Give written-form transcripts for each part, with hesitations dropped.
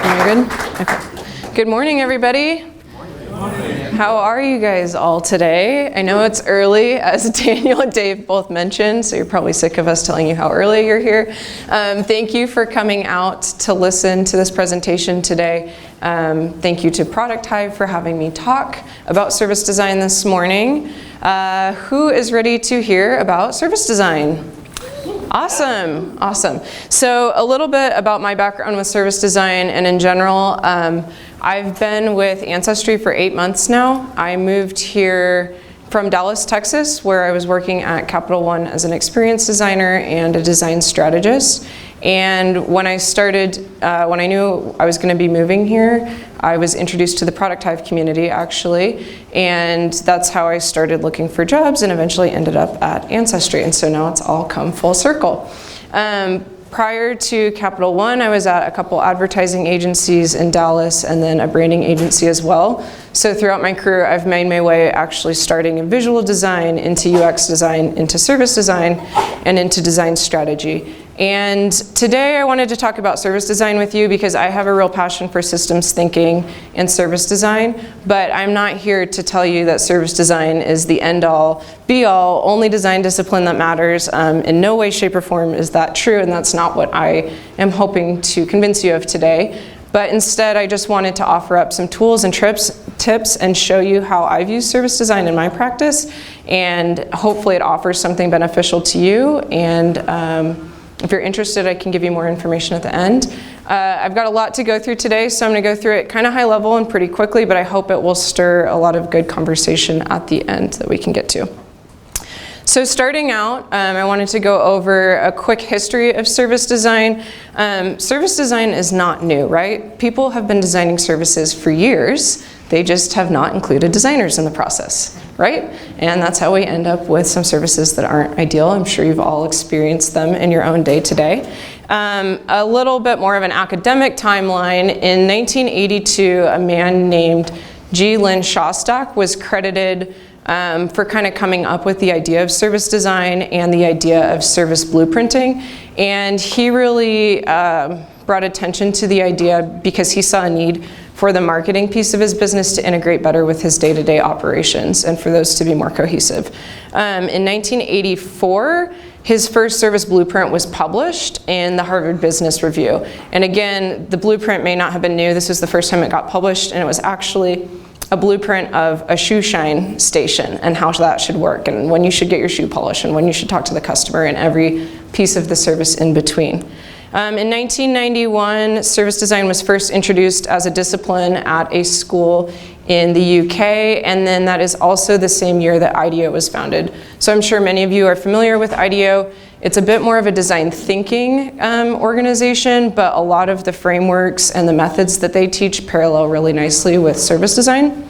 Am I good? Okay. Good morning, everybody. How are you guys all today? I know it's early, as Daniel and Dave both mentioned, so you're probably sick of us telling you how early you're here. Thank you for coming out to listen to this presentation today. Thank you to Product Hive for having me talk about service design this morning. Who is ready to hear about service design? Awesome, awesome. So a little bit about my background with service design and in general. I've been with Ancestry for 8 months now. I moved here from Dallas, Texas, where I was working at Capital One as an experience designer and a design strategist. And when I started, when I knew I was going to be moving here, I was introduced to the Product Hive community, actually, and that's how I started looking for jobs and eventually ended up at Ancestry, and so now it's all come full circle. Prior to Capital One, I was at a couple advertising agencies in Dallas and then a branding agency as well. So throughout my career, I've made my way actually starting in visual design, into UX design, into service design, and into design strategy. And today I wanted to talk about service design with you because I have a real passion for systems thinking and service design, but I'm not here to tell you that service design is the end-all, be-all, only design discipline that matters. In no way, shape, or form is that true, and that's not what I am hoping to convince you of today. But instead, I just wanted to offer up some tools and tips and show you how I've used service design in my practice, and hopefully it offers something beneficial to you. And if you're interested, I can give you more information at the end. I've got a lot to go through today, so I'm going to go through it kind of high level and pretty quickly, but I hope it will stir a lot of good conversation at the end that we can get to. So starting out, I wanted to go over a quick history of service design. Service design is not new, right? People have been designing services for years. They just have not included designers in the process, right? And that's how we end up with some services that aren't ideal. I'm sure you've all experienced them in your own day-to-day. A little bit more of an academic timeline. In 1982, a man named G. Lynn Shostak was credited for kind of coming up with the idea of service design and the idea of service blueprinting. And he really brought attention to the idea because he saw a need for the marketing piece of his business to integrate better with his day-to-day operations and for those to be more cohesive. In 1984, his first service blueprint was published in the Harvard Business Review. And again, the blueprint may not have been new. This was the first time it got published, and it was actually a blueprint of a shoe shine station and how that should work and when you should get your shoe polished and when you should talk to the customer and every piece of the service in between. In 1991, service design was first introduced as a discipline at a school in the UK, and then that is also the same year that IDEO was founded. So I'm sure many of you are familiar with IDEO. It's a bit more of a design thinking organization, but a lot of the frameworks and the methods that they teach parallel really nicely with service design.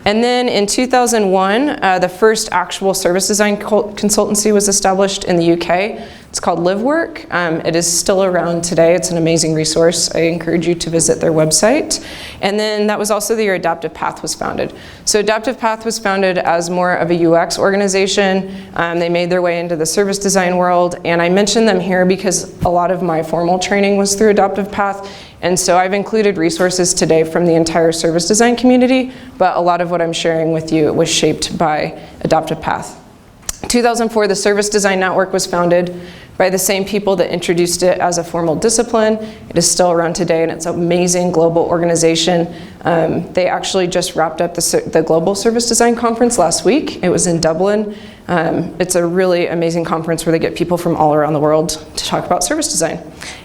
And then in 2001, the first actual service design consultancy was established in the UK. It's called LiveWork. It is still around today. It's an amazing resource. I encourage you to visit their website. And then that was also the year Adaptive Path was founded. So Adaptive Path was founded as more of a UX organization. They made their way into the service design world. And I mention them here because a lot of my formal training was through Adaptive Path. And so I've included resources today from the entire service design community, but a lot of what I'm sharing with you was shaped by Adaptive Path. 2004, the Service Design Network was founded by the same people that introduced it as a formal discipline. It is still around today, and it's an amazing global organization. They actually just wrapped up the Global Service Design Conference last week. It was in Dublin. It's a really amazing conference where they get people from all around the world to talk about service design.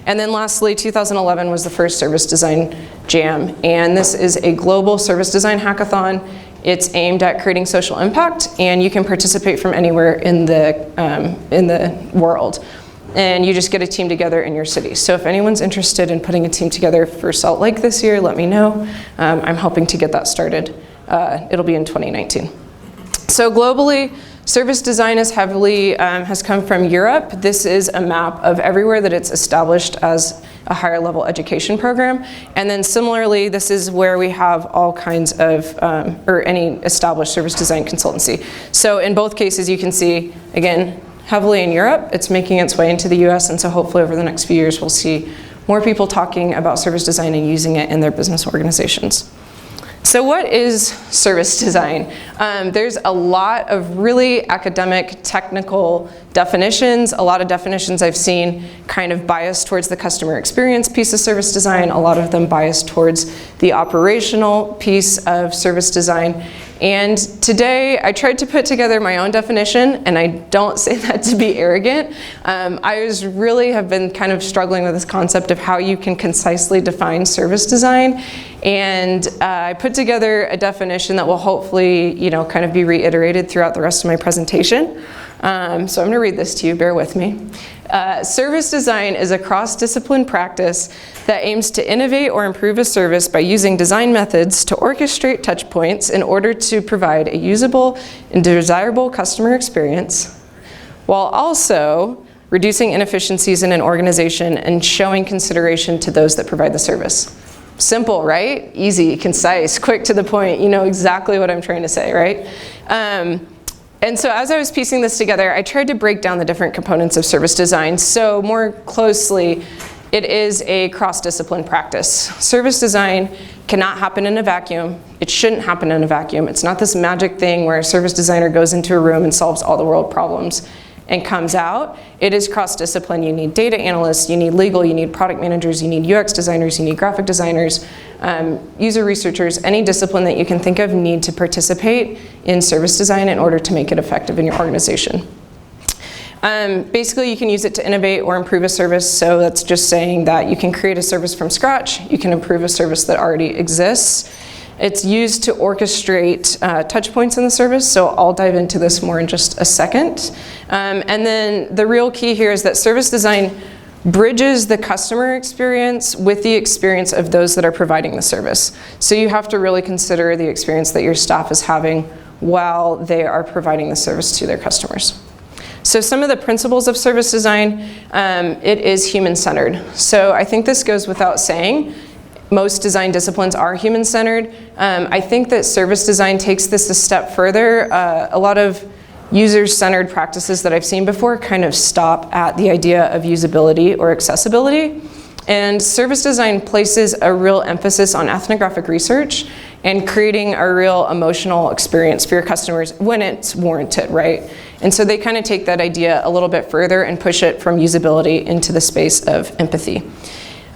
And then lastly, 2011 was the first Service Design Jam, and this is a global service design hackathon. It's aimed at creating social impact, and you can participate from anywhere in the world. And you just get a team together in your city. So if anyone's interested in putting a team together for Salt Lake this year, let me know. I'm hoping to get that started. It'll be in 2019. So globally, service design is has come from Europe. This is a map of everywhere that it's established as a higher level education program. And then similarly, this is where we have all kinds of, or any established service design consultancy. So in both cases, you can see, again, heavily in Europe. It's making its way into the US, and so hopefully over the next few years, we'll see more people talking about service design and using it in their business organizations. So what is service design? There's a lot of really academic, technical definitions. A lot of definitions I've seen kind of biased towards the customer experience piece of service design, a lot of them biased towards the operational piece of service design. And today I tried to put together my own definition, and I don't say that to be arrogant. I really have been kind of struggling with this concept of how you can concisely define service design. And I put together a definition that will hopefully, kind of be reiterated throughout the rest of my presentation. So I'm going to read this to you, bear with me. Service design is a cross-discipline practice that aims to innovate or improve a service by using design methods to orchestrate touch points in order to provide a usable and desirable customer experience, while also reducing inefficiencies in an organization and showing consideration to those that provide the service. Simple, right? Easy, concise, quick to the point. You know exactly what I'm trying to say, right? And so as I was piecing this together, I tried to break down the different components of service design. So more closely, it is a cross-discipline practice. Service design cannot happen in a vacuum. It shouldn't happen in a vacuum. It's not this magic thing where a service designer goes into a room and solves all the world problems and comes out. It is cross-discipline. You need data analysts, you need legal, you need product managers, you need UX designers, you need graphic designers, user researchers. Any discipline that you can think of need to participate in service design in order to make it effective in your organization. Basically, you can use it to innovate or improve a service. So that's just saying that you can create a service from scratch. You can improve a service that already exists. It's used to orchestrate touch points in the service, so I'll dive into this more in just a second. And then the real key here is that service design bridges the customer experience with the experience of those that are providing the service. So you have to really consider the experience that your staff is having while they are providing the service to their customers. So some of the principles of service design, it is human-centered. So I think this goes without saying. Most design disciplines are human-centered. I think that service design takes this a step further. A lot of user-centered practices that I've seen before kind of stop at the idea of usability or accessibility. And service design places a real emphasis on ethnographic research and creating a real emotional experience for your customers when it's warranted, right? And so they kind of take that idea a little bit further and push it from usability into the space of empathy.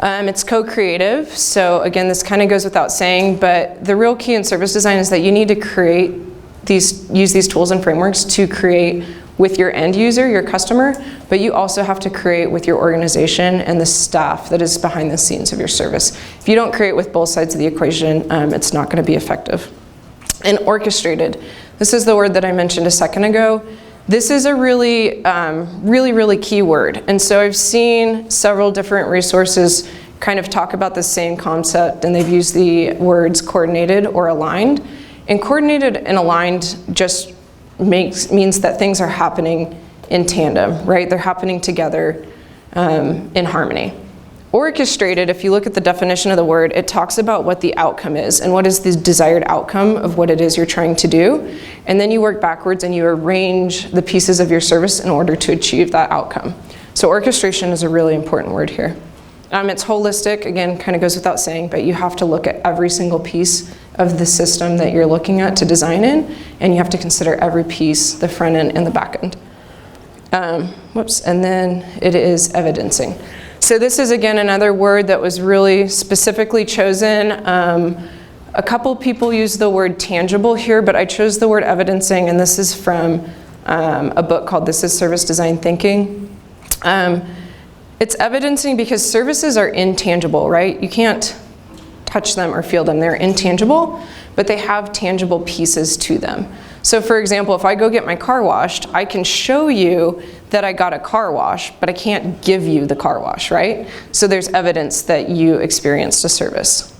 It's co-creative, so again, this kind of goes without saying, but the real key in service design is that you need to use these tools and frameworks to create with your end user, your customer, but you also have to create with your organization and the staff that is behind the scenes of your service. If you don't create with both sides of the equation, it's not going to be effective. And orchestrated, this is the word that I mentioned a second ago. This is a really key word. And so I've seen several different resources kind of talk about the same concept, and they've used the words coordinated or aligned. And coordinated and aligned just means that things are happening in tandem, right? They're happening together in harmony. Orchestrated, if you look at the definition of the word, it talks about what the outcome is and what is the desired outcome of what it is you're trying to do. And then you work backwards and you arrange the pieces of your service in order to achieve that outcome. So orchestration is a really important word here. It's holistic, again, kind of goes without saying, but you have to look at every single piece of the system that you're looking at to design in, and you have to consider every piece, the front end and the back end. And then it is evidencing. So this is, again, another word that was really specifically chosen. A couple people use the word tangible here, but I chose the word evidencing, and this is from a book called This is Service Design Thinking. It's evidencing because services are intangible, right? You can't touch them or feel them. They're intangible, but they have tangible pieces to them. So for example, if I go get my car washed, I can show you that I got a car wash, but I can't give you the car wash, right? So there's evidence that you experienced a service.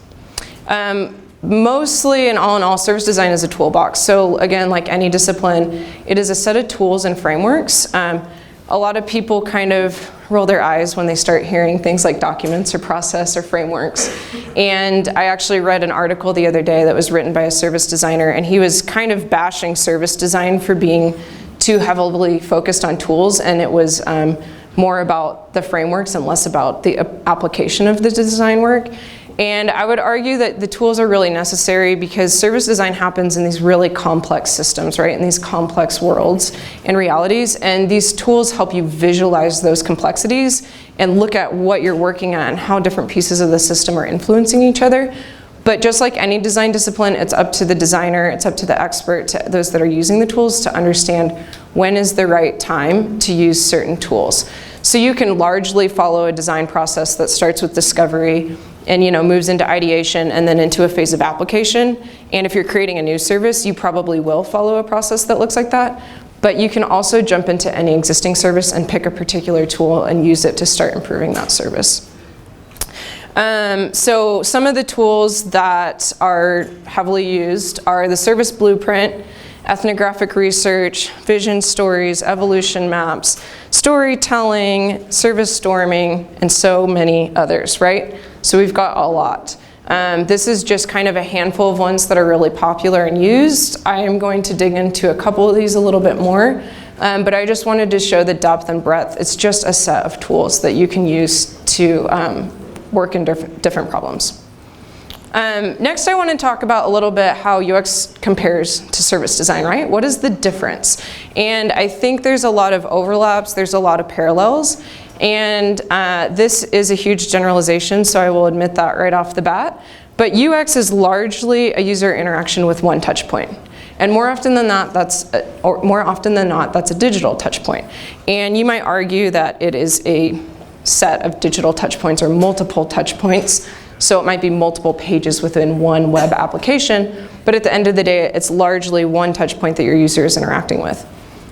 Mostly and all in all, service design is a toolbox. So again, like any discipline, it is a set of tools and frameworks. A lot of people kind of roll their eyes when they start hearing things like documents or process or frameworks. And I actually read an article the other day that was written by a service designer, and he was kind of bashing service design for being too heavily focused on tools, and it was more about the frameworks and less about the application of the design work. And I would argue that the tools are really necessary because service design happens in these really complex systems, right? In these complex worlds and realities. And these tools help you visualize those complexities and look at what you're working on and how different pieces of the system are influencing each other. But just like any design discipline, it's up to the designer, it's up to the expert, to those that are using the tools to understand when is the right time to use certain tools. So you can largely follow a design process that starts with discovery and moves into ideation and then into a phase of application. And if you're creating a new service, you probably will follow a process that looks like that. But you can also jump into any existing service and pick a particular tool and use it to start improving that service. So some of the tools that are heavily used are the service blueprint, ethnographic research, vision stories, evolution maps, storytelling, service storming, and so many others, right? So we've got a lot. This is just kind of a handful of ones that are really popular and used. I am going to dig into a couple of these a little bit more, but I just wanted to show the depth and breadth. It's just a set of tools that you can use to work in different problems. Next, I want to talk about a little bit how UX compares to service design, right? What is the difference? And I think there's a lot of overlaps, there's a lot of parallels, and this is a huge generalization, so I will admit that right off the bat. But UX is largely a user interaction with one touch point. And more often than not, that's a digital touch point. And you might argue that it is a set of digital touch points or multiple touch points. So it might be multiple pages within one web application, but at the end of the day, it's largely one touch point that your user is interacting with.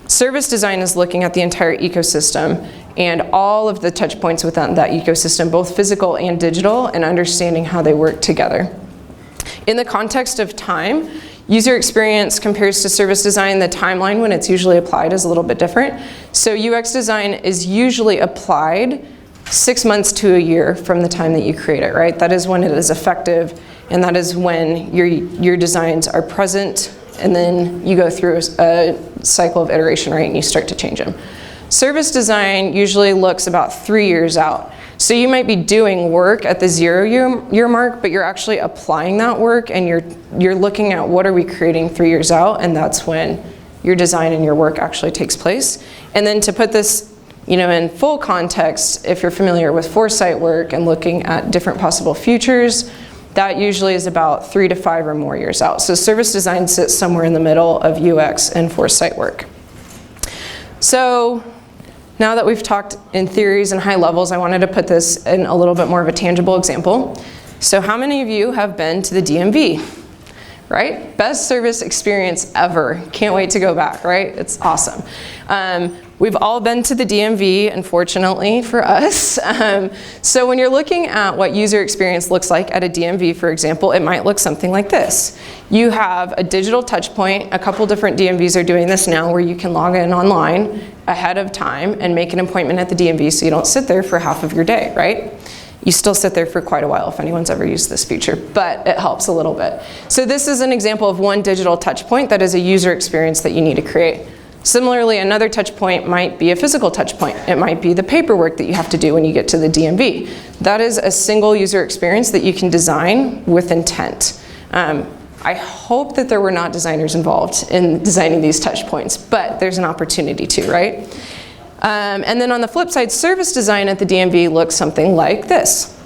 Service design is looking at the entire ecosystem and all of the touch points within that ecosystem, both physical and digital, and understanding how they work together. In the context of time, user experience compares to service design. The timeline when it's usually applied is a little bit different. So UX design is usually applied 6 months to a year from the time that you create it, right? That is when it is effective, and that is when your designs are present, and then you go through a cycle of iteration, right, and you start to change them. Service design usually looks about 3 years out. So you might be doing work at the 0 year mark, but you're actually applying that work, and you're looking at what are we creating 3 years out, and that's when your design and your work actually takes place. And then to put this in full context, if you're familiar with foresight work and looking at different possible futures, that usually is about 3 to 5 or more years out. So service design sits somewhere in the middle of UX and foresight work. So now that we've talked in theories and high levels, I wanted to put this in a little bit more of a tangible example. So how many of you have been to the DMV? Right? Best service experience ever. Can't wait to go back, right? It's awesome. We've all been to the DMV, unfortunately for us. So when you're looking at what user experience looks like at a DMV, for example, it might look something like this. You have a digital touch point. A couple different DMVs are doing this now where you can log in online ahead of time and make an appointment at the DMV so you don't sit there for half of your day, right? You still sit there for quite a while if anyone's ever used this feature, but it helps a little bit. So this is an example of one digital touch point that is a user experience that you need to create. Similarly, another touch point might be a physical touch point. It might be the paperwork that you have to do when you get to the DMV. That is a single user experience that you can design with intent. I hope that there were not designers involved in designing these touch points, but there's an opportunity to, right? And then on the flip side, service design at the DMV looks something like this.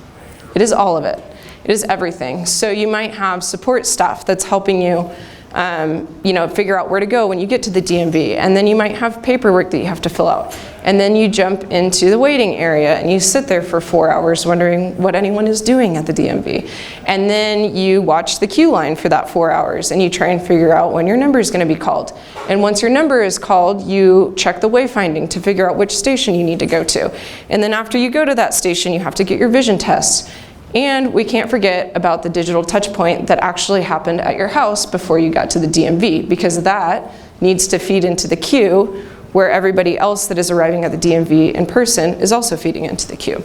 It is all of it. It is everything. So you might have support staff that's helping you figure out where to go when you get to the DMV. And then you might have paperwork that you have to fill out. And then you jump into the waiting area and you sit there for 4 hours wondering what anyone is doing at the DMV. And then you watch the queue line for that 4 hours and you try and figure out when your number is going to be called. And once your number is called, you check the wayfinding to figure out which station you need to go to. And then after you go to that station, you have to get your vision test. And we can't forget about the digital touch point that actually happened at your house before you got to the DMV, because that needs to feed into the queue where everybody else that is arriving at the DMV in person is also feeding into the queue.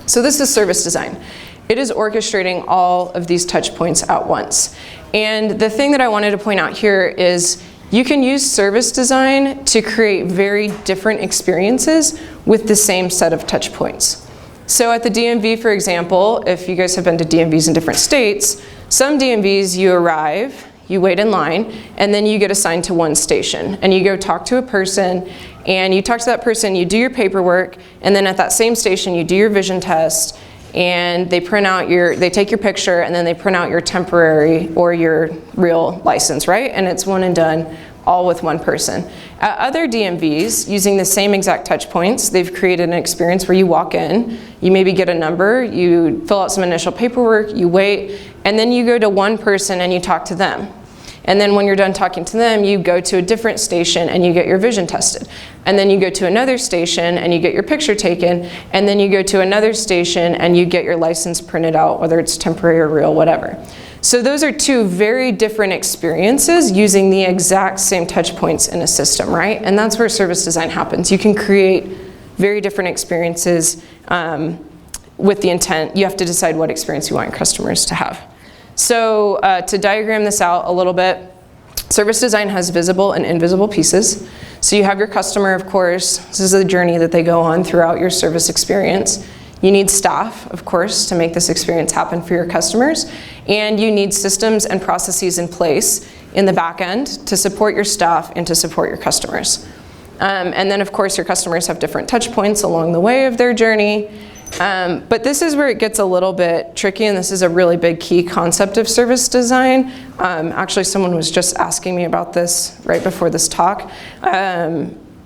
So this is service design. It is orchestrating all of these touch points at once. And the thing that I wanted to point out here is You can use service design to create very different experiences with the same set of touch points. So at the DMV, for example, if you guys have been to DMVs in different states, some DMVs you arrive, you wait in line, and then you get assigned to one station. And you go talk to a person, and you talk to that person, you do your paperwork, and then at that same station you do your vision test, and they take your picture, and then they print out your temporary or your real license, right? And it's one and done, all with one person. At other DMVs, using the same exact touch points, they've created an experience where you walk in, you maybe get a number, you fill out some initial paperwork, you wait, and then you go to one person and you talk to them. And then when you're done talking to them, you go to a different station and you get your vision tested. And then you go to another station and you get your picture taken. And then you go to another station and you get your license printed out, whether it's temporary or real, whatever. So those are two very different experiences using the exact same touch points in a system, right? And that's where service design happens. You can create very different experiences with the intent. You have to decide what experience you want your customers to have. So to diagram this out a little bit, service design has visible and invisible pieces. So you have your customer, of course. This is a journey that they go on throughout your service experience. You need staff, of course, to make this experience happen for your customers. And you need systems and processes in place in the back end to support your staff and to support your customers. And then, of course, your customers have different touch points along the way of their journey. But this is where it gets a little bit tricky, and this is a really big key concept of service design. Actually, someone was just asking me about this right before this talk.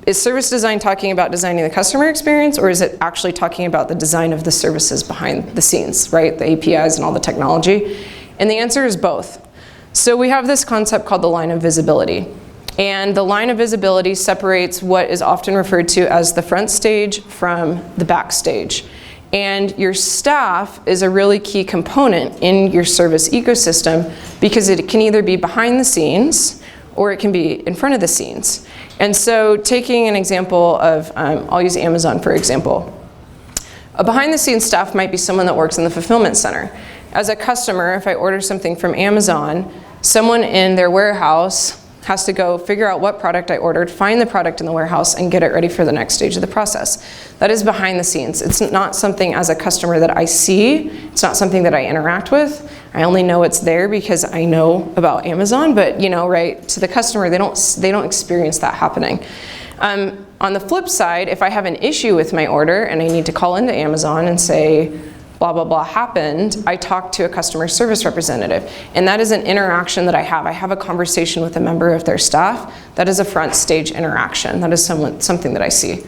Is service design talking about designing the customer experience, or is it actually talking about the design of the services behind the scenes, right? The APIs and all the technology? And the answer is both. So we have this concept called the line of visibility. And the line of visibility separates what is often referred to as the front stage from the back stage. And your staff is a really key component in your service ecosystem because it can either be behind the scenes or it can be in front of the scenes. And so taking an example of, I'll use Amazon for example. A behind the scenes staff might be someone that works in the fulfillment center. As a customer, if I order something from Amazon, someone in their warehouse has to go figure out what product I ordered, find the product in the warehouse, and get it ready for the next stage of the process. That is behind the scenes. It's not something as a customer that I see. It's not something that I interact with. I only know it's there because I know about Amazon, but right, to the customer, they don't experience that happening. On the flip side, if I have an issue with my order and I need to call into Amazon and say, blah, blah, blah happened, I talk to a customer service representative. And that is an interaction that I have. I have a conversation with a member of their staff. That is a front stage interaction. That is something that I see.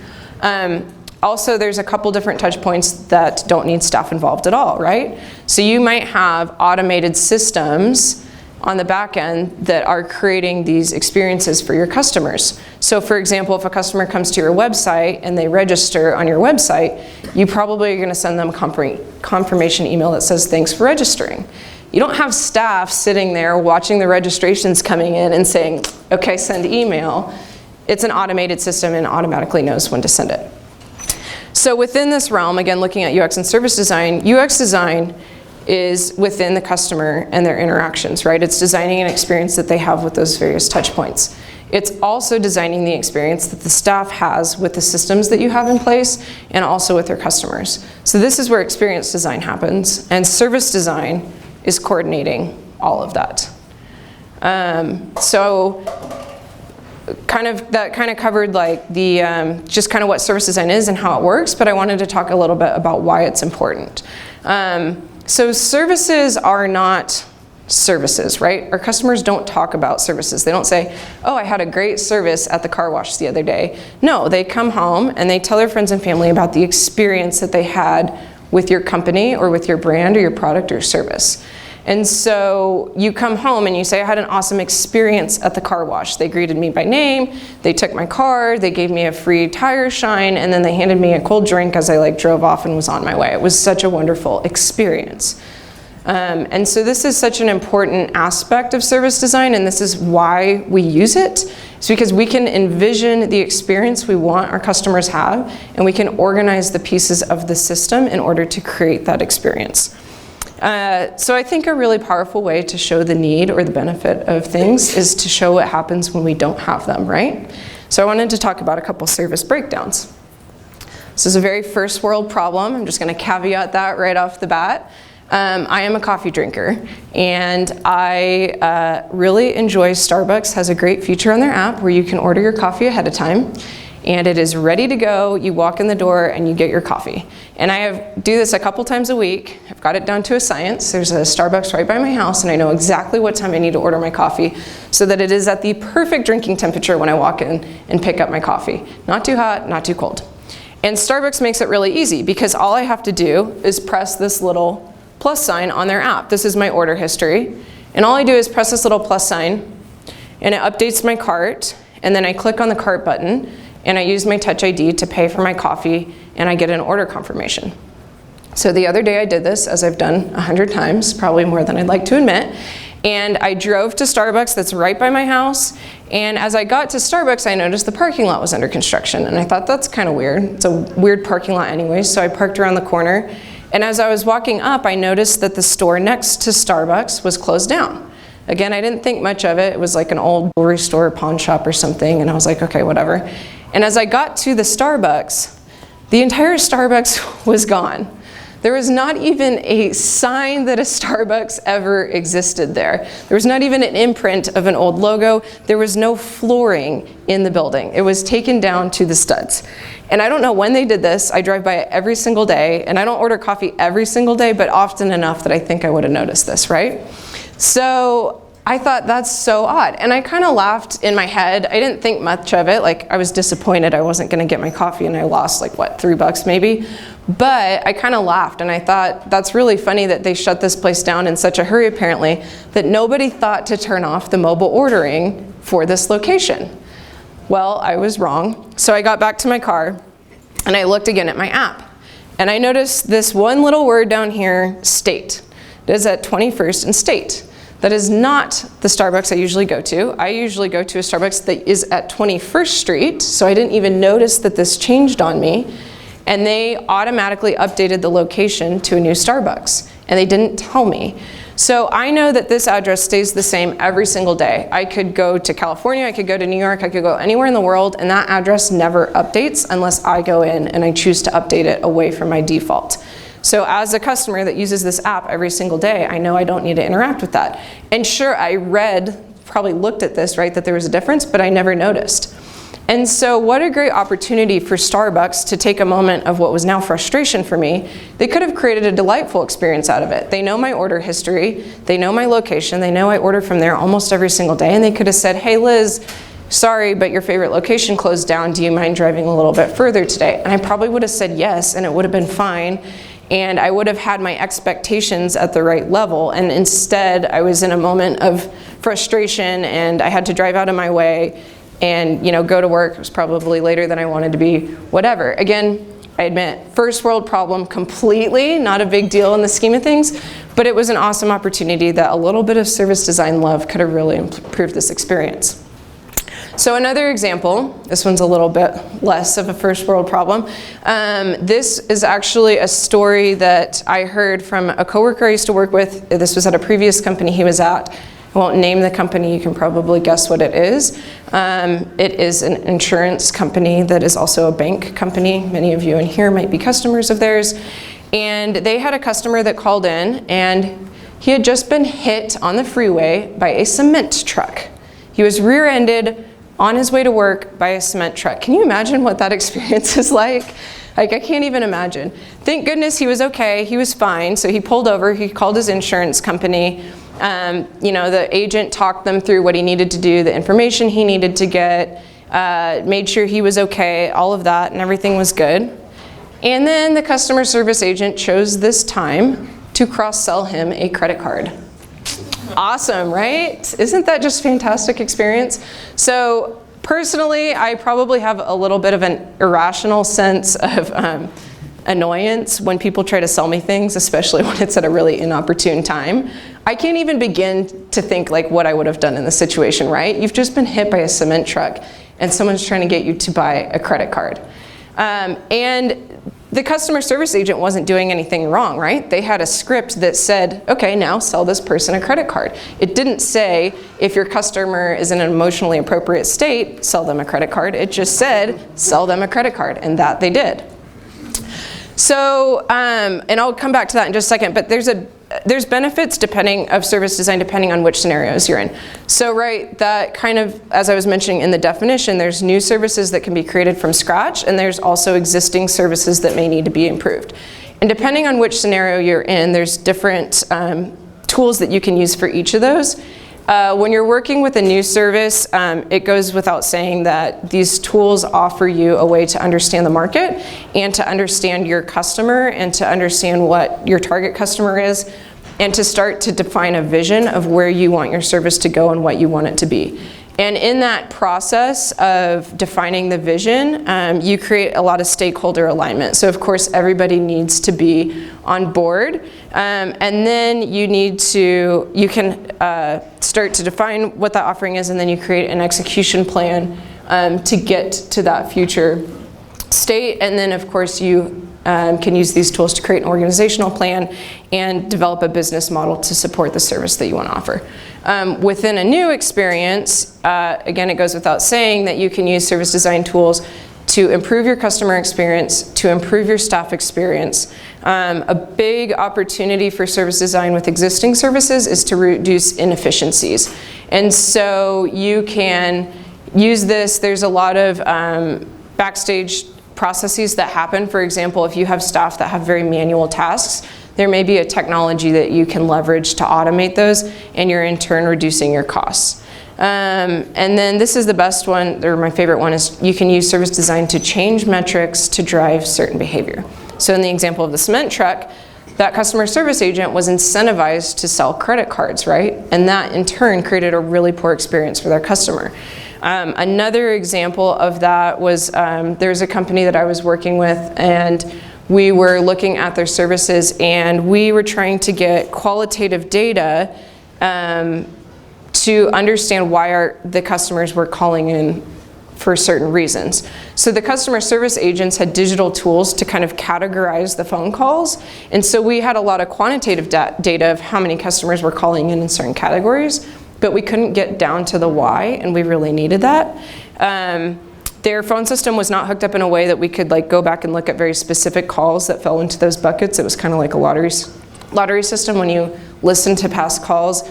Also, there's a couple different touch points that don't need staff involved at all, right? So you might have automated systems on the back end that are creating these experiences for your customers. So for example, if a customer comes to your website and they register on your website, you probably are gonna send them a confirmation email that says, thanks for registering. You don't have staff sitting there watching the registrations coming in and saying, okay, send email. It's an automated system and automatically knows when to send it. So within this realm, again, looking at UX and service design, UX design is within the customer and their interactions, right? It's designing an experience that they have with those various touch points. It's also designing the experience that the staff has with the systems that you have in place and also with their customers. So this is where experience design happens, and service design is coordinating all of that. So that kind of covered like the just kind of what service design is and how it works, but I wanted to talk a little bit about why it's important. So services are not services, right? Our customers don't talk about services. They don't say, oh, I had a great service at the car wash the other day. No, they come home and they tell their friends and family about the experience that they had with your company or with your brand or your product or service. And so you come home and you say, I had an awesome experience at the car wash. They greeted me by name, they took my car, they gave me a free tire shine, and then they handed me a cold drink as I drove off and was on my way. It was such a wonderful experience. And so this is such an important aspect of service design, and this is why we use it. It's because we can envision the experience we want our customers have, and we can organize the pieces of the system in order to create that experience. So I think a really powerful way to show the need or the benefit of things is to show what happens when we don't have them, right? So I wanted to talk about a couple service breakdowns. This is a very first world problem. I'm just going to caveat that right off the bat. I am a coffee drinker, and I really enjoy Starbucks has a great feature on their app where you can order your coffee ahead of time, and it is ready to go. You walk in the door and you get your coffee. And I do this a couple times a week. I've got it down to a science. There's a Starbucks right by my house, and I know exactly what time I need to order my coffee so that it is at the perfect drinking temperature when I walk in and pick up my coffee. Not too hot, not too cold. And Starbucks makes it really easy because all I have to do is press this little plus sign on their app. This is my order history. And all I do is press this little plus sign, and it updates my cart, and then I click on the cart button, and I use my Touch ID to pay for my coffee, and I get an order confirmation. So the other day I did this, as I've done 100 times, probably more than I'd like to admit, and I drove to Starbucks that's right by my house, and as I got to Starbucks, I noticed the parking lot was under construction, and I thought that's kind of weird. It's a weird parking lot anyway, so I parked around the corner, and as I was walking up, I noticed that the store next to Starbucks was closed down. Again, I didn't think much of it. It was like an old jewelry store, pawn shop or something, and I was like, okay, whatever. And as I got to the Starbucks, the entire Starbucks was gone. There was not even a sign that a Starbucks ever existed there. There was not even an imprint of an old logo. There was no flooring in the building. It was taken down to the studs. And I don't know when they did this. I drive by it every single day, and I don't order coffee every single day, but often enough that I think I would have noticed this, right? So I thought that's so odd. And I kind of laughed in my head. I didn't think much of it. Like, I was disappointed I wasn't going to get my coffee, and I lost like, what, $3 maybe? But I kind of laughed, and I thought that's really funny that they shut this place down in such a hurry, apparently, that nobody thought to turn off the mobile ordering for this location. Well, I was wrong. So I got back to my car, and I looked again at my app. And I noticed this one little word down here, State. It is at 21st and State. That is not the Starbucks I usually go to. I usually go to a Starbucks that is at 21st Street, so I didn't even notice that this changed on me. And they automatically updated the location to a new Starbucks, and they didn't tell me. So I know that this address stays the same every single day. I could go to California, I could go to New York, I could go anywhere in the world, and that address never updates unless I go in and I choose to update it away from my default. So as a customer that uses this app every single day, I know I don't need to interact with that. And sure, I probably looked at this, right, that there was a difference, but I never noticed. And so what a great opportunity for Starbucks to take a moment of what was now frustration for me. They could have created a delightful experience out of it. They know my order history, they know my location, they know I order from there almost every single day, and they could have said, hey Liz, sorry, but your favorite location closed down. Do you mind driving a little bit further today? And I probably would have said yes, and it would have been fine. And I would have had my expectations at the right level. And instead, I was in a moment of frustration, and I had to drive out of my way and go to work. It was probably later than I wanted to be, whatever. Again, I admit, first world problem completely, not a big deal in the scheme of things, but it was an awesome opportunity that a little bit of service design love could have really improved this experience. So another example, this one's a little bit less of a first world problem. This is actually a story that I heard from a coworker I used to work with. This was at a previous company he was at. I won't name the company, you can probably guess what it is. It is an insurance company that is also a bank company. Many of you in here might be customers of theirs. And they had a customer that called in, and he had just been hit on the freeway by a cement truck. He was rear-ended on his way to work by a cement truck. Can you imagine what that experience is like? Like, I can't even imagine. Thank goodness he was okay, he was fine. So he pulled over, he called his insurance company. The agent talked them through what he needed to do, the information he needed to get, made sure he was okay, all of that, and everything was good. And then the customer service agent chose this time to cross-sell him a credit card. Awesome, right? Isn't that just fantastic experience? So personally, I probably have a little bit of an irrational sense of annoyance when people try to sell me things, especially when it's at a really inopportune time. I can't even begin to think like what I would have done in the situation, right? You've just been hit by a cement truck and someone's trying to get you to buy a credit card. And the customer service agent wasn't doing anything wrong, right? They had a script that said, okay, now sell this person a credit card. It didn't say, if your customer is in an emotionally appropriate state, sell them a credit card. It just said, sell them a credit card, and that they did. So, and I'll come back to that in just a second, but there's benefits of service design depending on which scenarios you're in. So, right, that kind of, as I was mentioning in the definition, there's new services that can be created from scratch, and there's also existing services that may need to be improved. And depending on which scenario you're in, there's different tools that you can use for each of those. When you're working with a new service, it goes without saying that these tools offer you a way to understand the market and to understand your customer and to understand what your target customer is and to start to define a vision of where you want your service to go and what you want it to be. And in that process of defining the vision, you create a lot of stakeholder alignment. So of course, everybody needs to be on board. And then you can start to define what that offering is, and then you create an execution plan to get to that future state. And then of course, you can use these tools to create an organizational plan and develop a business model to support the service that you want to offer. Within a new experience, again, it goes without saying that you can use service design tools to improve your customer experience, to improve your staff experience. A big opportunity for service design with existing services is to reduce inefficiencies. And so you can use this. There's a lot of backstage processes that happen. For example, if you have staff that have very manual tasks, there may be a technology that you can leverage to automate those, and you're in turn reducing your costs. And then this is the best one, or my favorite one, is you can use service design to change metrics to drive certain behavior. So in the example of the cement truck, that customer service agent was incentivized to sell credit cards, right? And that in turn created a really poor experience for their customer. Another example of that was there's a company that I was working with, and we were looking at their services, and we were trying to get qualitative data to understand why the customers were calling in for certain reasons. So the customer service agents had digital tools to kind of categorize the phone calls, and so we had a lot of quantitative data of how many customers were calling in certain categories, but we couldn't get down to the why, and we really needed that. Their phone system was not hooked up in a way that we could go back and look at very specific calls that fell into those buckets. It was kind of like a lottery system. When you listen to past calls,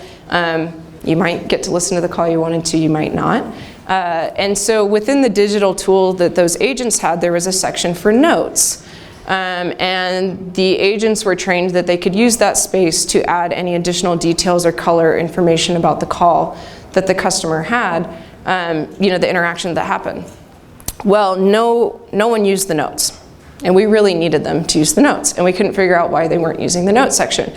you might get to listen to the call you wanted to, you might not. And so within the digital tool that those agents had, there was a section for notes. And the agents were trained that they could use that space to add any additional details or color information about the call that the customer had, the interaction that happened. Well, no one used the notes, and we really needed them to use the notes, and we couldn't figure out why they weren't using the notes section.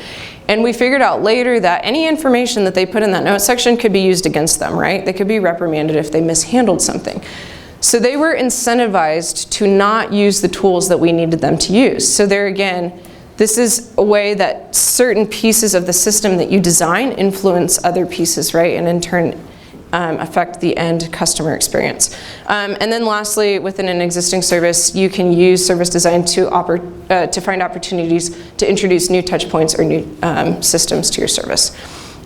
And we figured out later that any information that they put in that notes section could be used against them, right? They could be reprimanded if they mishandled something. So they were incentivized to not use the tools that we needed them to use. So there again, this is a way that certain pieces of the system that you design influence other pieces, right? And in turn, affect the end customer experience. And then lastly, within an existing service, you can use service design to find opportunities to introduce new touch points or new systems to your service.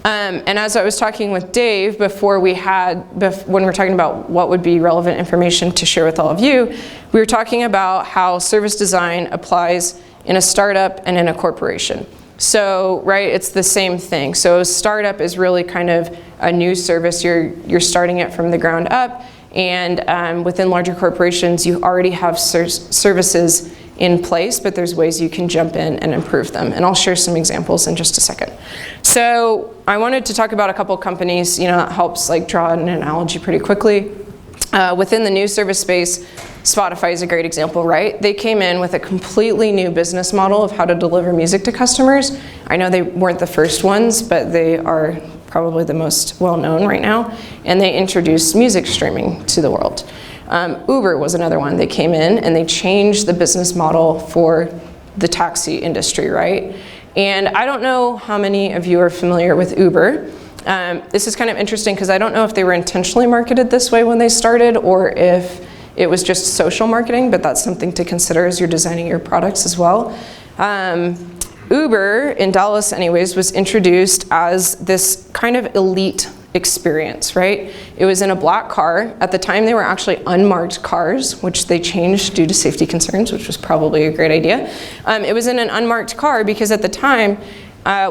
And as I was talking with Dave before when we're talking about what would be relevant information to share with all of you, we were talking about how service design applies in a startup and in a corporation. So, right, it's the same thing. So a startup is really kind of a new service. You're starting it from the ground up, and within larger corporations, you already have services in place, but there's ways you can jump in and improve them. And I'll share some examples in just a second. So I wanted to talk about a couple companies, that helps draw an analogy pretty quickly. Within the new service space, Spotify is a great example, right? They came in with a completely new business model of how to deliver music to customers. I know they weren't the first ones, but they are probably the most well-known right now. And they introduced music streaming to the world. Uber was another one. They came in and they changed the business model for the taxi industry, right? And I don't know how many of you are familiar with Uber. This is kind of interesting because I don't know if they were intentionally marketed this way when they started, or if it was just social marketing, but that's something to consider as you're designing your products as well. Uber, in Dallas anyways, was introduced as this kind of elite experience, right? It was in a black car. At the time, they were actually unmarked cars, which they changed due to safety concerns, which was probably a great idea. It was in an unmarked car because at the time,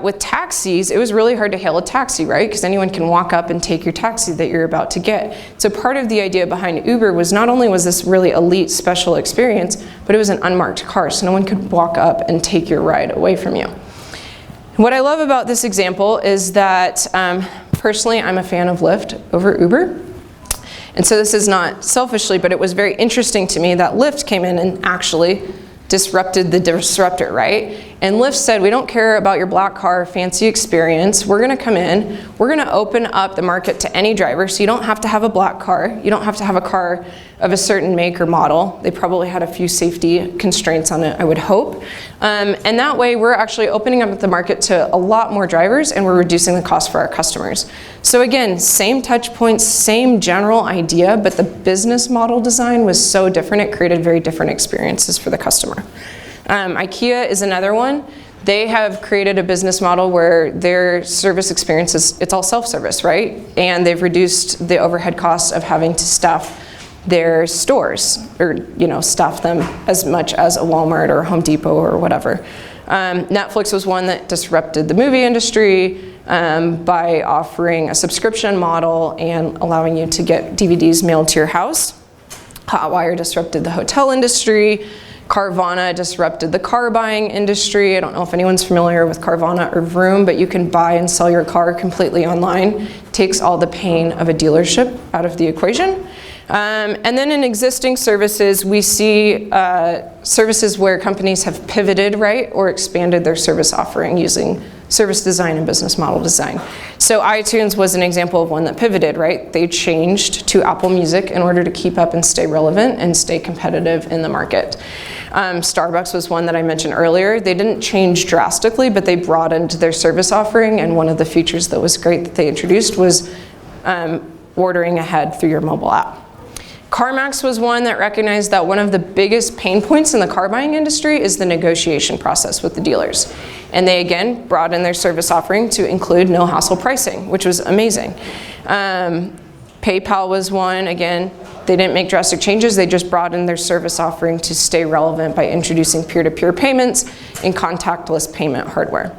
with taxis, it was really hard to hail a taxi, right? Because anyone can walk up and take your taxi that you're about to get. So part of the idea behind Uber was not only was this really elite special experience, but it was an unmarked car, so no one could walk up and take your ride away from you. What I love about this example is that personally, I'm a fan of Lyft over Uber. And so this is not selfishly, but it was very interesting to me that Lyft came in and actually disrupted the disruptor, right? And Lyft said, we don't care about your black car fancy experience. We're gonna come in, we're gonna open up the market to any driver, so you don't have to have a black car. You don't have to have a car of a certain make or model. They probably had a few safety constraints on it, I would hope. And that way, we're actually opening up the market to a lot more drivers, and we're reducing the cost for our customers. So again, same touch points, same general idea, but the business model design was so different, it created very different experiences for the customer. IKEA is another one. They have created a business model where their service experience is, it's all self-service, right? And they've reduced the overhead costs of having to staff their stores, or staff them as much as a Walmart or a Home Depot or whatever. Netflix was one that disrupted the movie industry by offering a subscription model and allowing you to get DVDs mailed to your house. Hotwire disrupted the hotel industry. Carvana disrupted the car buying industry. I don't know if anyone's familiar with Carvana or Vroom, but you can buy and sell your car completely online. Takes all the pain of a dealership out of the equation. And then in existing services, we see services where companies have pivoted, right, or expanded their service offering using service design and business model design. So iTunes was an example of one that pivoted, right? They changed to Apple Music in order to keep up and stay relevant and stay competitive in the market. Starbucks was one that I mentioned earlier. They didn't change drastically, but they broadened their service offering, and one of the features that was great that they introduced was ordering ahead through your mobile app. CarMax was one that recognized that one of the biggest pain points in the car buying industry is the negotiation process with the dealers. And they again broadened their service offering to include no hassle pricing, which was amazing. PayPal was one, again, they didn't make drastic changes, they just broadened their service offering to stay relevant by introducing peer-to-peer payments and contactless payment hardware.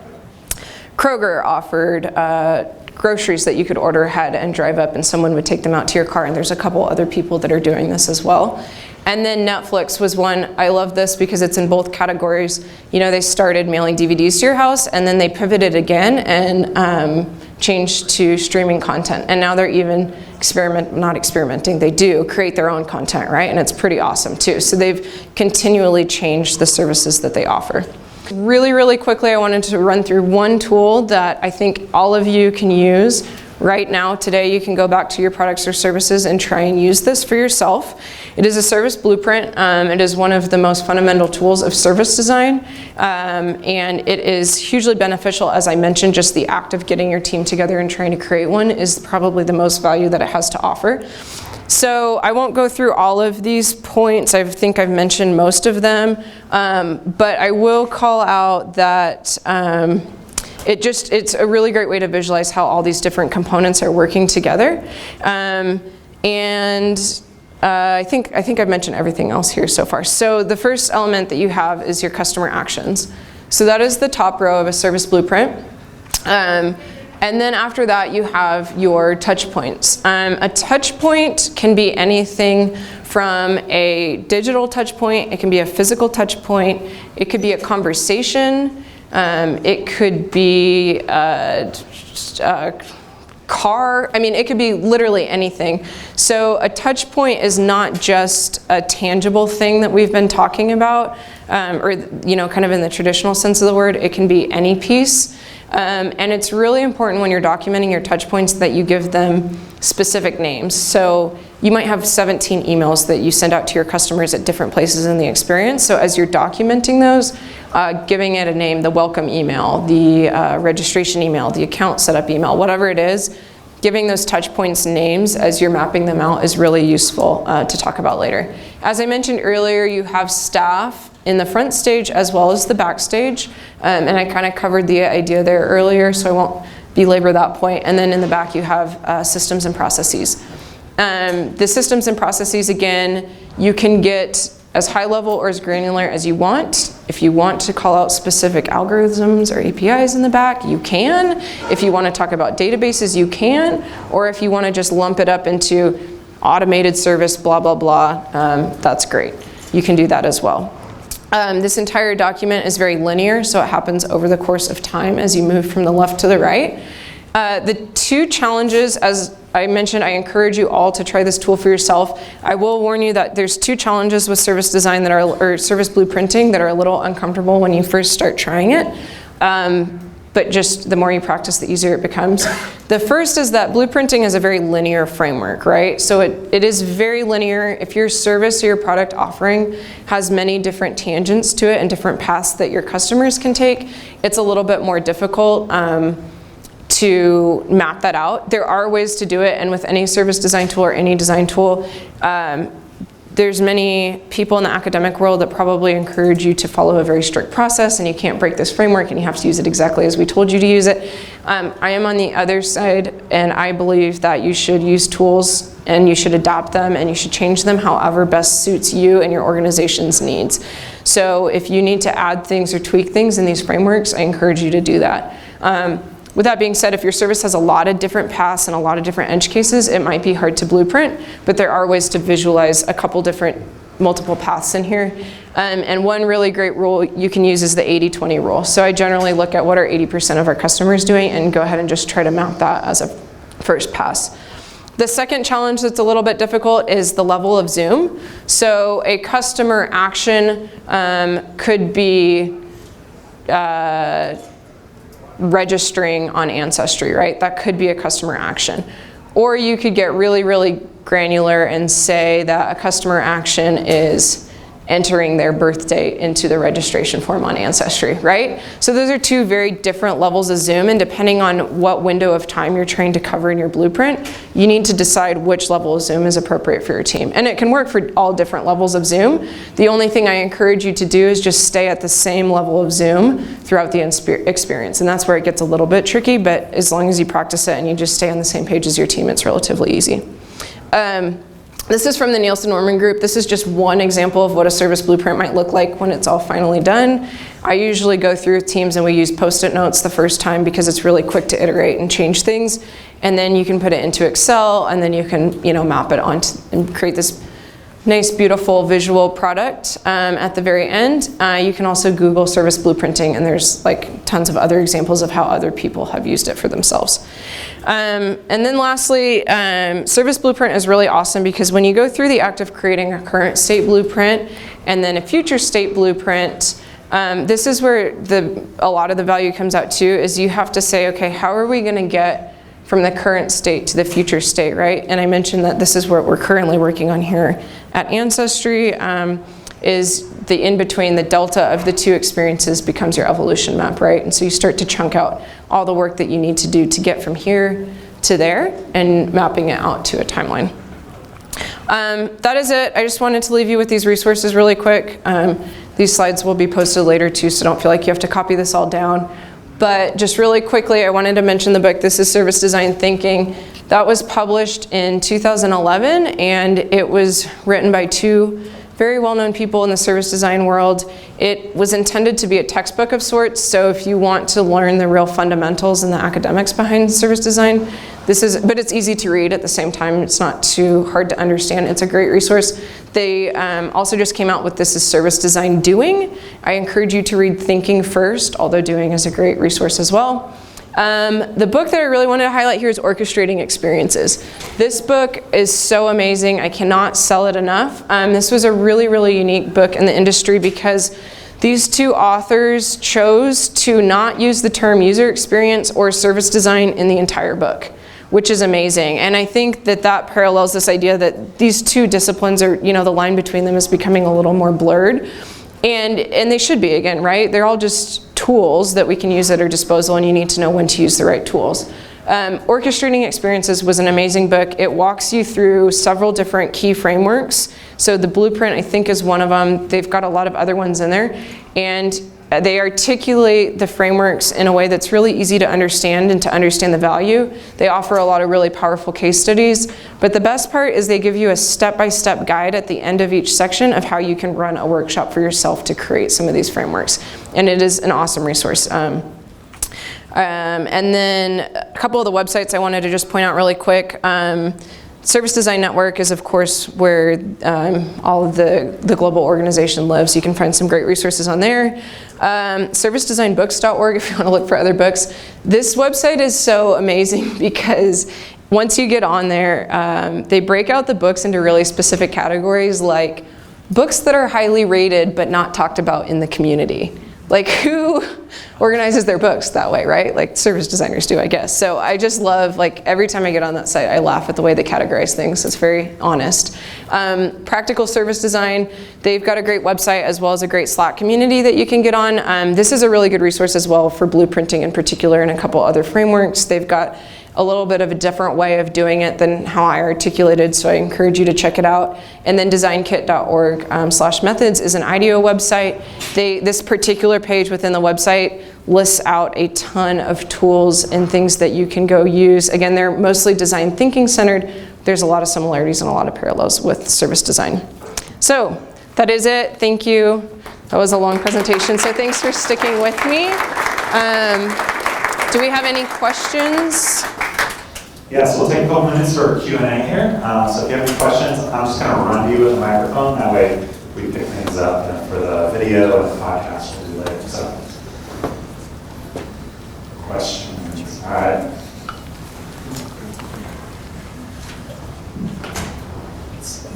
Kroger offered groceries that you could order ahead and drive up and someone would take them out to your car, and there's a couple other people that are doing this as well. And then Netflix was one, I love this because it's in both categories. They started mailing DVDs to your house and then they pivoted again and changed to streaming content. And now they're even they do create their own content, right? And it's pretty awesome too. So they've continually changed the services that they offer. Really, really quickly, I wanted to run through one tool that I think all of you can use right now. Today, you can go back to your products or services and try and use this for yourself. It is a service blueprint. It is one of the most fundamental tools of service design, and it is hugely beneficial. As I mentioned, just the act of getting your team together and trying to create one is probably the most value that it has to offer. So I won't go through all of these points. I think I've mentioned most of them, but I will call out that it's a really great way to visualize how all these different components are working together. I think I've mentioned everything else here so far. So the first element that you have is your customer actions. So that is the top row of a service blueprint. And then after that, you have your touch points. A touch point can be anything from a digital touch point, it can be a physical touch point, it could be a conversation, it could be a car, it could be literally anything. So a touch point is not just a tangible thing that we've been talking about, or kind of in the traditional sense of the word, it can be any piece. And it's really important when you're documenting your touch points that you give them specific names. So you might have 17 emails that you send out to your customers at different places in the experience. So as you're documenting those, giving it a name, the welcome email, the registration email, the account setup email, whatever it is, giving those touch points names as you're mapping them out is really useful to talk about later. As I mentioned earlier, you have staff in the front stage as well as the back stage, and I kind of covered the idea there earlier, so I won't belabor that point. And then in the back you have systems and processes. The systems and processes, again, you can get as high level or as granular as you want. If you want to call out specific algorithms or APIs in the back, you can. If you want to talk about databases, you can. Or if you want to just lump it up into automated service, blah, blah, blah, that's great. You can do that as well. This entire document is very linear, so it happens over the course of time as you move from the left to the right. The two challenges, as I mentioned, I encourage you all to try this tool for yourself. I will warn you that there's two challenges with service design that are, or service blueprinting, that are a little uncomfortable when you first start trying it. But just the more you practice, the easier it becomes. The first is that blueprinting is a very linear framework, right? So it is very linear. If your service or your product offering has many different tangents to it and different paths that your customers can take, it's a little bit more difficult to map that out. There are ways to do it, and with any service design tool or any design tool, there's many people in the academic world that probably encourage you to follow a very strict process, and you can't break this framework and you have to use it exactly as we told you to use it. I am on the other side, and I believe that you should use tools and you should adapt them and you should change them however best suits you and your organization's needs. So if you need to add things or tweak things in these frameworks, I encourage you to do that. With that being said, if your service has a lot of different paths and a lot of different edge cases, it might be hard to blueprint, but there are ways to visualize a couple different multiple paths in here. And one really great rule you can use is the 80-20 rule. So I generally look at what are 80% of our customers doing and go ahead and just try to map that as a first pass. The second challenge that's a little bit difficult is the level of zoom. So a customer action could be registering on Ancestry, right? That could be a customer action. Or you could get really, really granular and say that a customer action is entering their birth date into the registration form on Ancestry, right? So those are two very different levels of zoom, and depending on what window of time you're trying to cover in your blueprint, you need to decide which level of zoom is appropriate for your team. And it can work for all different levels of zoom. The only thing I encourage you to do is just stay at the same level of zoom throughout the experience. And that's where it gets a little bit tricky, but as long as you practice it and you just stay on the same page as your team, it's relatively easy. This is from the Nielsen-Norman group. This is just one example of what a service blueprint might look like when it's all finally done. I usually go through with teams and we use Post-it notes the first time because it's really quick to iterate and change things. And then you can put it into Excel, and then you can, map it onto and create this nice, beautiful visual product at the very end. You can also Google service blueprinting, and there's like tons of other examples of how other people have used it for themselves. And then lastly, service blueprint is really awesome because when you go through the act of creating a current state blueprint and then a future state blueprint, this is where a lot of the value comes out too, is you have to say, okay, how are we gonna get from the current state to the future state, right? And I mentioned that this is what we're currently working on here at Ancestry, is the in-between, the delta of the two experiences becomes your evolution map, right? And so you start to chunk out all the work that you need to do to get from here to there and mapping it out to a timeline. That is it. I just wanted to leave you with these resources really quick. These slides will be posted later too, so don't feel like you have to copy this all down. But just really quickly, I wanted to mention the book, This is Service Design Thinking. That was published in 2011, and it was written by two very well-known people in the service design world. It was intended to be a textbook of sorts, so if you want to learn the real fundamentals and the academics behind service design, but it's easy to read at the same time. It's not too hard to understand. It's a great resource. They also just came out with This is Service Design Doing. I encourage you to read Thinking first, although Doing is a great resource as well. The book that I really wanted to highlight here is Orchestrating Experiences. This book is so amazing. I cannot sell it enough. This was a really, really unique book in the industry because these two authors chose to not use the term user experience or service design in the entire book, which is amazing. And I think that parallels this idea that these two disciplines are, the line between them is becoming a little more blurred. And they should be, again, right? They're all just tools that we can use at our disposal, and you need to know when to use the right tools. Orchestrating Experiences was an amazing book. It walks you through several different key frameworks. So the blueprint, I think, is one of them. They've got a lot of other ones in there. And they articulate the frameworks in a way that's really easy to understand and to understand the value. They offer a lot of really powerful case studies. But the best part is they give you a step-by-step guide at the end of each section of how you can run a workshop for yourself to create some of these frameworks. And it is an awesome resource. And then a couple of the websites I wanted to just point out really quick. Service Design Network is, of course, where all of the global organization lives. You can find some great resources on there. ServiceDesignBooks.org if you want to look for other books. This website is so amazing because once you get on there, they break out the books into really specific categories, like books that are highly rated but not talked about in the community. Like, who organizes their books that way, right? Like service designers do, I guess. So I just love, like, every time I get on that site, I laugh at the way they categorize things. It's very honest. Practical Service Design, they've got a great website as well as a great Slack community that you can get on. This is a really good resource as well for blueprinting in particular and a couple other frameworks. They've got a little bit of a different way of doing it than how I articulated, so I encourage you to check it out. And then designkit.org/methods is an IDEO website. This particular page within the website lists out a ton of tools and things that you can go use. Again, they're mostly design thinking centered. There's a lot of similarities and a lot of parallels with service design. So that is it. Thank you. That was a long presentation, so thanks for sticking with me. Do we have any questions? Yeah, so we'll take a couple minutes for Q&A here. So if you have any questions, I'm just going to run to you with a microphone. That way we pick things up for the video and the podcast we'll do later. So, questions? All right.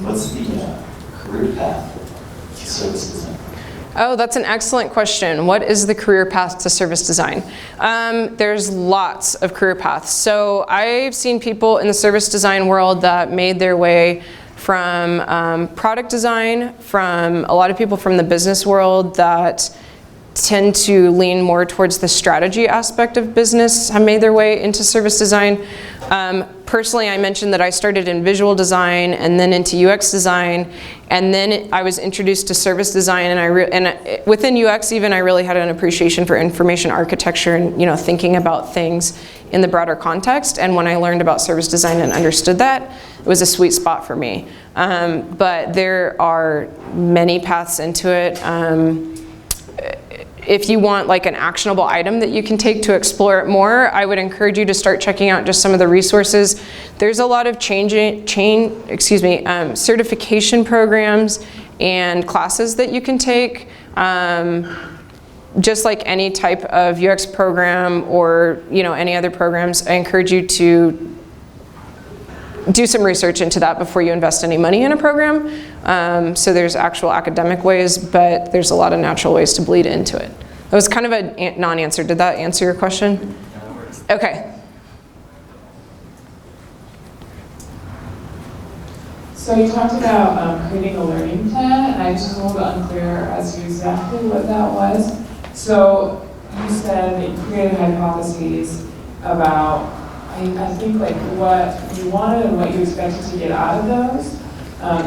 What's the career path to service design? Oh, that's an excellent question. What is the career path to service design? There's lots of career paths. So I've seen people in the service design world that made their way from product design, from a lot of people from the business world that tend to lean more towards the strategy aspect of business have made their way into service design. Personally, I mentioned that I started in visual design and then into UX design, and then I was introduced to service design, and within UX even I really had an appreciation for information architecture and thinking about things in the broader context. And when I learned about service design and understood that, it was a sweet spot for me. But there are many paths into it. If you want like an actionable item that you can take to explore it more, I would encourage you to start checking out just some of the resources. There's a lot of certification programs and classes that you can take. Just like any type of UX program or any other programs, I encourage you to do some research into that before you invest any money in a program. So there's actual academic ways, but there's a lot of natural ways to bleed into it. That was kind of a non-answer. Did that answer your question? Okay. So you talked about creating a learning plan, and I just was a little bit unclear as to exactly what that was. So you said that you created hypotheses about I think like what you wanted and what you expected to get out of those.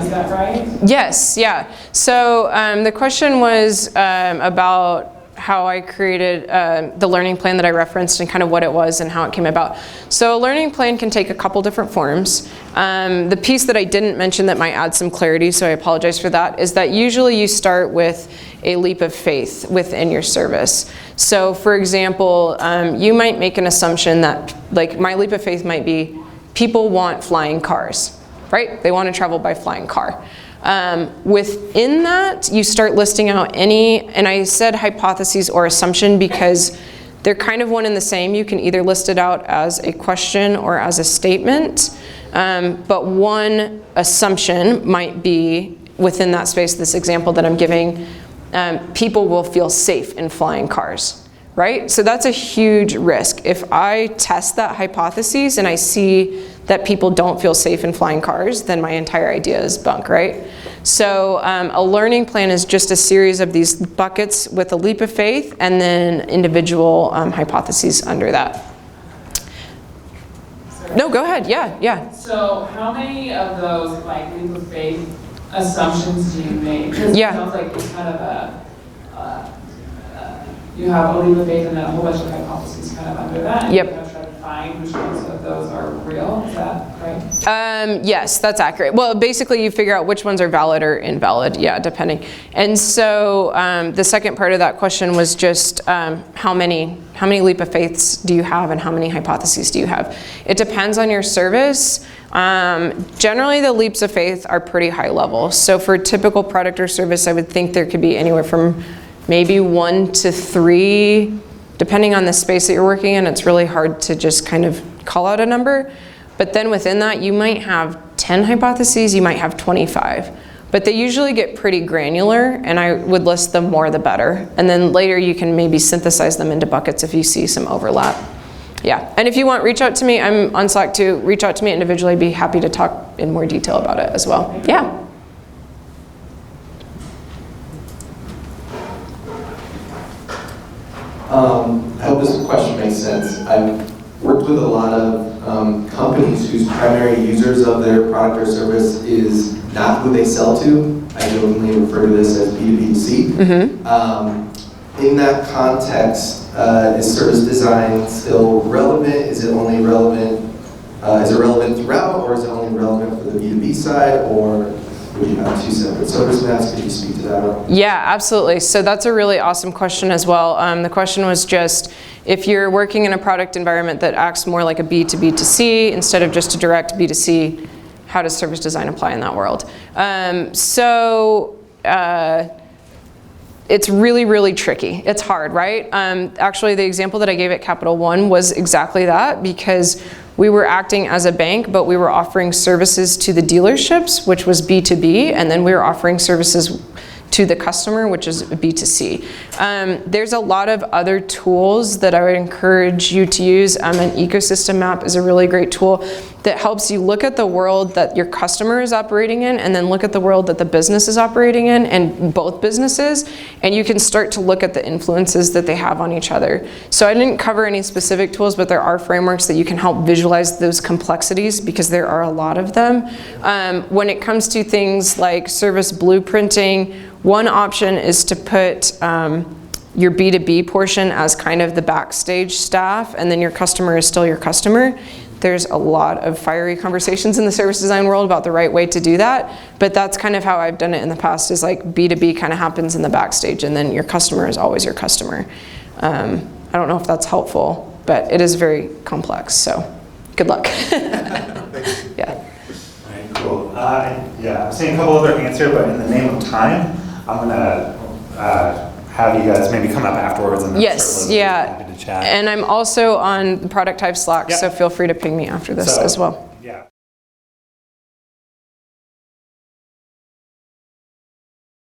Is that right? Yes, yeah. So the question was about how I created the learning plan that I referenced and kind of what it was and how it came about. So a learning plan can take a couple different forms. The piece that I didn't mention that might add some clarity, so I apologize for that, is that usually you start with a leap of faith within your service. So for example, you might make an assumption that, like, my leap of faith might be people want flying cars, right? They want to travel by flying car. Within that, you start listing out any, and I said hypotheses or assumption because they're kind of one and the same. You can either list it out as a question or as a statement, but one assumption might be within that space, this example that I'm giving, people will feel safe in flying cars, right? So that's a huge risk. If I test that hypothesis and I see that people don't feel safe in flying cars, then my entire idea is bunk, right? So a learning plan is just a series of these buckets with a leap of faith and then individual hypotheses under that. No, go ahead. Yeah, yeah. So how many of those like leap of faith assumptions do you make? Because Yeah. it sounds like it's kind of you have a leap of faith and then a whole bunch of hypotheses kind of under that. And Yep. you kind of try to find which ones of those are real. Is that right? Yes, that's accurate. Well, basically you figure out which ones are valid or invalid, yeah, depending. And so the second part of that question was just how many leap of faiths do you have and how many hypotheses do you have? It depends on your service. Generally the leaps of faith are pretty high level. So for a typical product or service, I would think there could be anywhere from maybe 1 to 3, depending on the space that you're working in. It's really hard to just kind of call out a number. But then within that, you might have 10 hypotheses, you might have 25. But they usually get pretty granular, and I would list them more the better. And then later you can maybe synthesize them into buckets if you see some overlap. Yeah, and if you want, reach out to me. I'm on Slack too. Reach out to me individually. I'd be happy to talk in more detail about it as well. Yeah. I hope this question makes sense. I've worked with a lot of companies whose primary users of their product or service is not who they sell to. I jokingly refer to this as B2B2C. In that context, is service design still relevant? Is it only relevant? Is it relevant throughout, or is it only relevant for the B2B side, or would you have two separate service maps? Could you speak to that? Yeah, absolutely. So that's a really awesome question as well. The question was just, if you're working in a product environment that acts more like a B2B2C instead of just a direct B2C, how does service design apply in that world? It's really, really tricky. It's hard, right? Actually, the example that I gave at Capital One was exactly that, because we were acting as a bank, but we were offering services to the dealerships, which was B2B, and then we were offering services to the customer, which is B2C. There's a lot of other tools that I would encourage you to use. An ecosystem map is a really great tool that helps you look at the world that your customer is operating in, and then look at the world that the business is operating in, and both businesses, and you can start to look at the influences that they have on each other. So I didn't cover any specific tools, but there are frameworks that you can help visualize those complexities, because there are a lot of them. When it comes to things like service blueprinting, one option is to put your B2B portion as kind of the backstage staff, and then your customer is still your customer. There's a lot of fiery conversations in the service design world about the right way to do that, but that's kind of how I've done it in the past, is like B2B kind of happens in the backstage, and then your customer is always your customer. I don't know if that's helpful, but it is very complex, so good luck. Yeah. All right, cool. Yeah, I'm seeing a couple other answers, but in the name of time, I'm gonna have you guys maybe come up afterwards and then Yes, yeah. happy to chat. And I'm also on Product Hive Slack, Yep. so feel free to ping me after this So, as well.